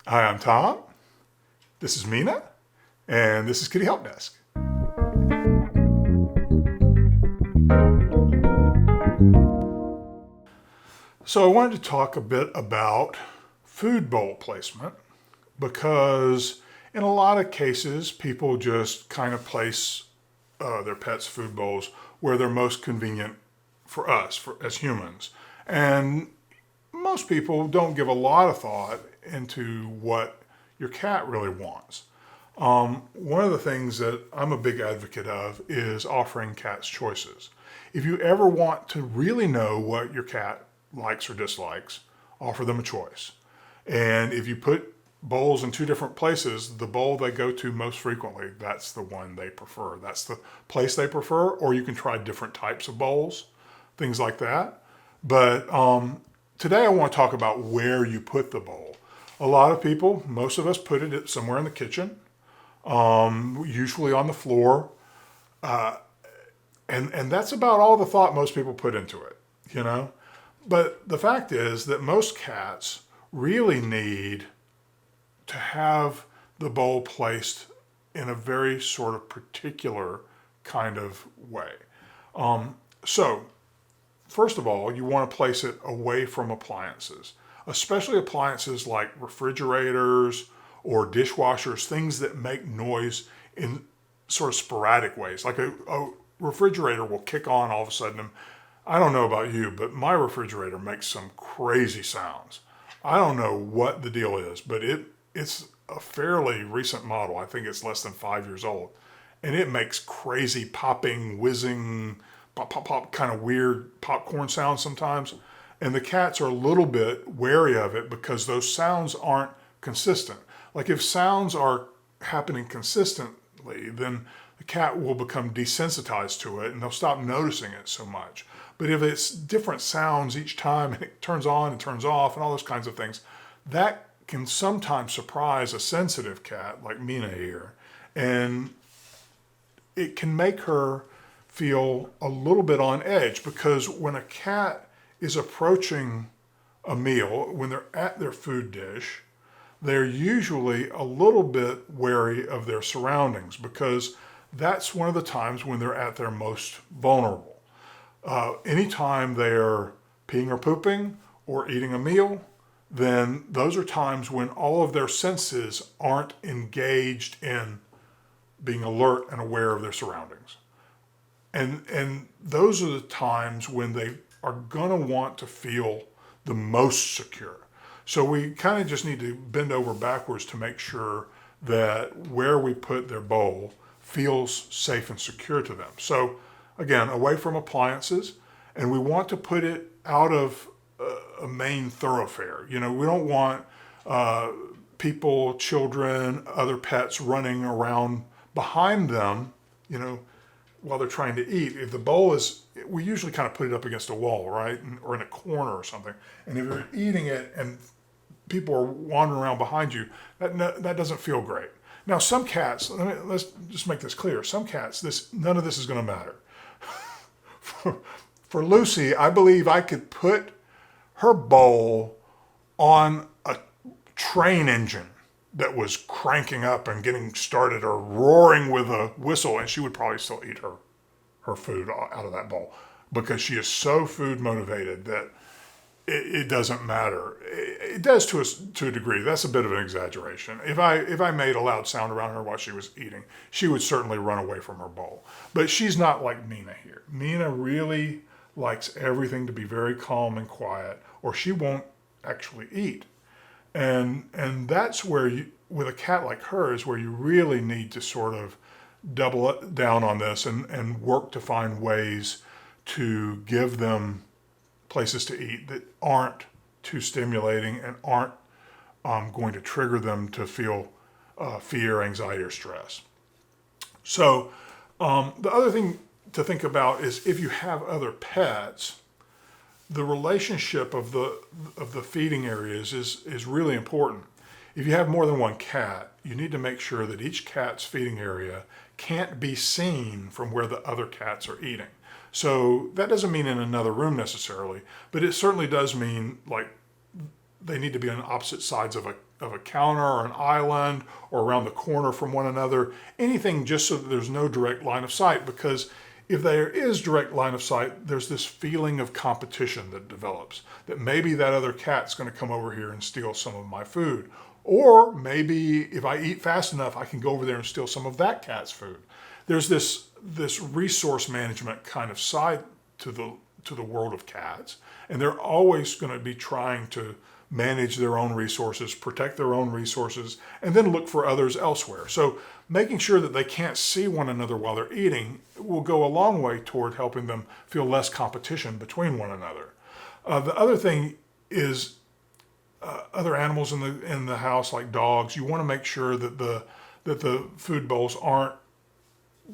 Hi, I'm Tom. This is Mina, and this is Kitty Help Desk. So I wanted to talk a bit about food bowl placement because in a lot of cases, people just kind of place their pets' food bowls where they're most convenient for us, as humans. And most people don't give a lot of thought into what your cat really wants. One of the things that I'm a big advocate of is offering cats choices. If you ever want to really know what your cat likes or dislikes, offer them a choice. And if you put bowls in two different places, the bowl they go to most frequently, that's the one they prefer. That's the place they prefer, or you can try different types of bowls, things like that. But today I want to talk about where you put the bowl. A lot of people, most of us, put it somewhere in the kitchen, usually on the floor. And that's about all the thought most people put into it, you know? But the fact is that most cats really need to have the bowl placed in a very sort of particular kind of way. So first of all, you want to place it away from appliances, especially appliances like refrigerators or dishwashers, things that make noise in sort of sporadic ways. Like a refrigerator will kick on all of a sudden. And I don't know about you, but my refrigerator makes some crazy sounds. I don't know what the deal is, but it's a fairly recent model. I think it's less than 5 years old. And it makes crazy popping, whizzing, pop, pop, pop, kind of weird popcorn sounds sometimes. And the cats are a little bit wary of it because those sounds aren't consistent. Like if sounds are happening consistently, then the cat will become desensitized to it and they'll stop noticing it so much. But if it's different sounds each time and it turns on and turns off and all those kinds of things, that can sometimes surprise a sensitive cat like Mina here. And it can make her feel a little bit on edge because when a cat is approaching a meal, when they're at their food dish, they're usually a little bit wary of their surroundings because that's one of the times when they're at their most vulnerable. Anytime they're peeing or pooping or eating a meal, then those are times when all of their senses aren't engaged in being alert and aware of their surroundings. And those are the times when they are going to want to feel the most secure. So we kind of just need to bend over backwards to make sure that where we put their bowl feels safe and secure to them. So again, away from appliances, and we want to put it out of a main thoroughfare. You know, we don't want people, children, other pets running around behind them, you know, while they're trying to eat. If the bowl is, we usually kind of put it up against a wall, right? Or in a corner or something. And if you're eating it and people are wandering around behind you, that doesn't feel great. Now, some cats, let's just make this clear. Some cats, none of this is going to matter. For Lucy, I believe I could put her bowl on a train engine that was cranking up and getting started or roaring with a whistle, and she would probably still eat her food out of that bowl because she is so food motivated that it doesn't matter. It does to a degree. That's a bit of an exaggeration. If I made a loud sound around her while she was eating, she would certainly run away from her bowl. But she's not like Mina here. Mina really likes everything to be very calm and quiet, or she won't actually eat. And that's where with a cat like her is where you really need to sort of double down on this and work to find ways to give them places to eat that aren't too stimulating and aren't going to trigger them to feel fear, anxiety, or stress. So the other thing to think about is if you have other pets, the relationship of the feeding areas is really important. If you have more than one cat, you need to make sure that each cat's feeding area can't be seen from where the other cats are eating. So that doesn't mean in another room necessarily, but it certainly does mean like they need to be on opposite sides of a counter or an island or around the corner from one another. Anything just so that there's no direct line of sight, because if there is direct line of sight, there's this feeling of competition that develops, that maybe that other cat's going to come over here and steal some of my food. Or maybe if I eat fast enough, I can go over there and steal some of that cat's food. There's this resource management kind of side to the world of cats, and they're always going to be trying to manage their own resources, protect their own resources, and then look for others elsewhere. So making sure that they can't see one another while they're eating will go a long way toward helping them feel less competition between one another. The other thing is other animals in the house, like dogs. You want to make sure that the food bowls aren't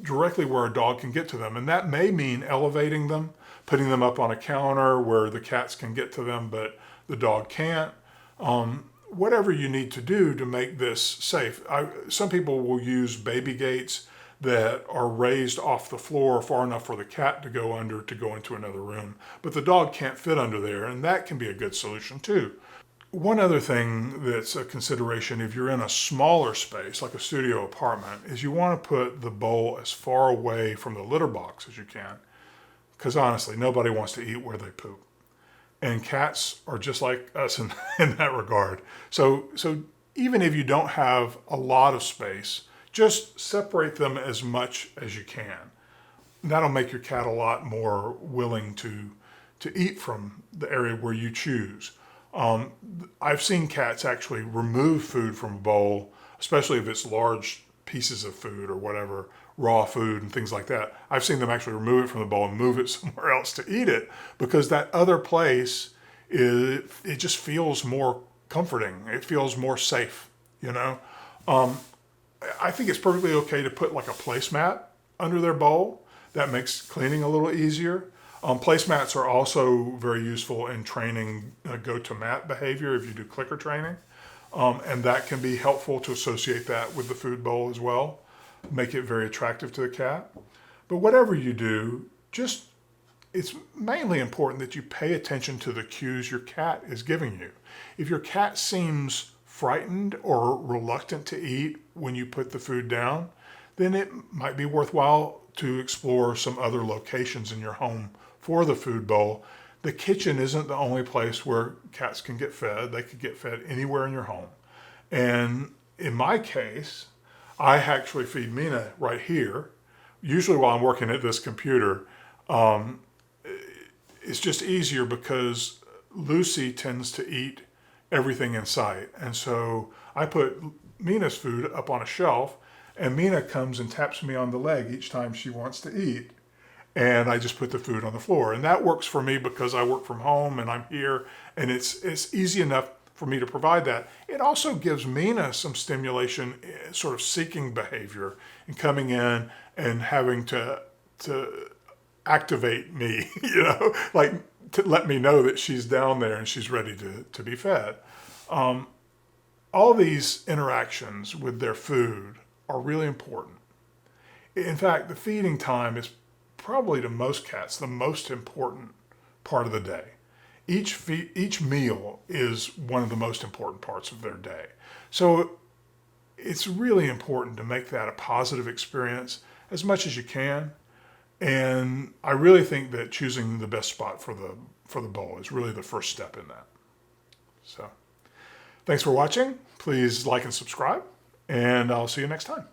directly where a dog can get to them, and that may mean elevating them, putting them up on a counter where the cats can get to them, but the dog can't. Whatever you need to do to make this safe. Some people will use baby gates that are raised off the floor far enough for the cat to go under to go into another room, but the dog can't fit under there, and that can be a good solution too. One other thing that's a consideration if you're in a smaller space, like a studio apartment, is you want to put the bowl as far away from the litter box as you can, because honestly, nobody wants to eat where they poop. And cats are just like us in that regard. So even if you don't have a lot of space, just separate them as much as you can. That'll make your cat a lot more willing to eat from the area where you choose. I've seen cats actually remove food from a bowl, especially if it's large pieces of food or whatever, raw food and things like that. I've seen them actually remove it from the bowl and move it somewhere else to eat it, because that other place, it just feels more comforting. It feels more safe, you know? I think it's perfectly okay to put like a placemat under their bowl. That makes cleaning a little easier. Placemats are also very useful in training go-to-mat behavior if you do clicker training. And that can be helpful to associate that with the food bowl as well. Make it very attractive to the cat. But whatever you do, it's mainly important that you pay attention to the cues your cat is giving you. If your cat seems frightened or reluctant to eat when you put the food down, then it might be worthwhile to explore some other locations in your home for the food bowl. The kitchen isn't the only place where cats can get fed. They could get fed anywhere in your home. And in my case, I actually feed Mina right here. Usually while I'm working at this computer, it's just easier because Lucy tends to eat everything in sight. And so I put Mina's food up on a shelf, and Mina comes and taps me on the leg each time she wants to eat. And I just put the food on the floor. And that works for me because I work from home and I'm here, and it's easy enough for me to provide that. It also gives Mina some stimulation, sort of seeking behavior, and coming in and having to activate me, like to let me know that she's down there and she's ready to be fed. All these interactions with their food are really important. In fact, the feeding time is probably to most cats the most important part of the day. Each meal is one of the most important parts of their day. So it's really important to make that a positive experience as much as you can. And I really think that choosing the best spot for the bowl is really the first step in that. So thanks for watching. Please like and subscribe, and I'll see you next time.